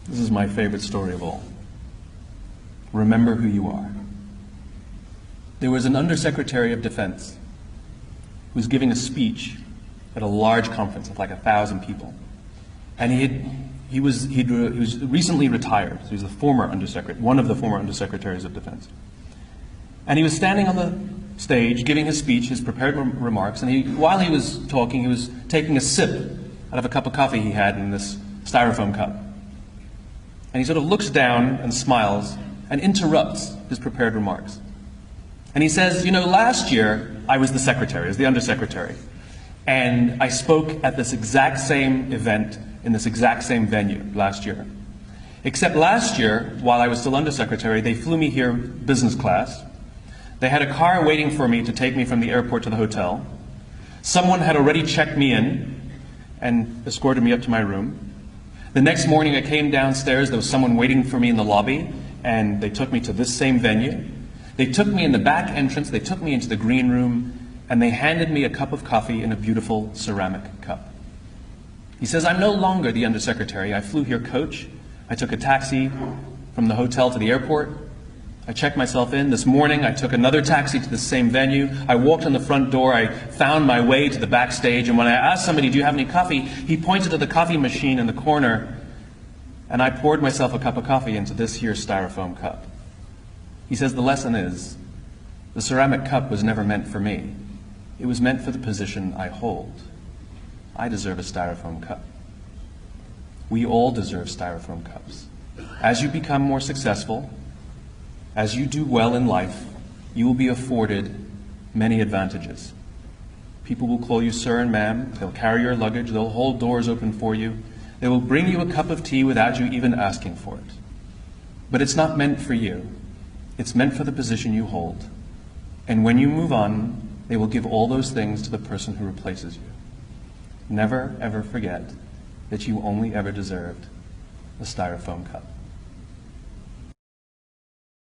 This is my favorite story of all. Remember who you are. There was an Undersecretary of Defense who was giving a speech at a large conference of like 1,000 people. And he was recently retired. So he was the former Undersecretary, one of the former Undersecretaries of Defense. And he was standing on the stage giving his speech, his prepared remarks, and while he was talking, he was taking a sip out of a cup of coffee he had in this Styrofoam cup. And he sort of looks down and smiles and interrupts his prepared remarks. And he says, you know, last year I was the secretary, I was the Undersecretary, and I spoke at this exact same event in this exact same venue last year. Except last year, while I was still Undersecretary, they flew me here business class. They had a car waiting for me to take me from the airport to the hotel. Someone had already checked me in and escorted me up to my room. The next morning I came downstairs, there was someone waiting for me in the lobby, and they took me to this same venue. They took me in the back entrance, they took me into the green room, and they handed me a cup of coffee in a beautiful ceramic cup. He says, I'm no longer the Undersecretary. I flew here coach. I took a taxi from the hotel to the airport. I checked myself in. This morning I took another taxi to the same venue. I walked in the front door. I found my way to the backstage, and when I asked somebody, do you have any coffee? He pointed to the coffee machine in the corner, and I poured myself a cup of coffee into this here Styrofoam cup. He says the lesson is, the ceramic cup was never meant for me. It was meant for the position I hold. I deserve a Styrofoam cup. We all deserve Styrofoam cups. As you become more successful, as you do well in life, you will be afforded many advantages. People will call you sir and ma'am, they'll carry your luggage, they'll hold doors open for you, they will bring you a cup of tea without you even asking for it. But it's not meant for you. It's meant for the position you hold. And when you move on, they will give all those things to the person who replaces you. Never, ever forget that you only ever deserved a Styrofoam cup.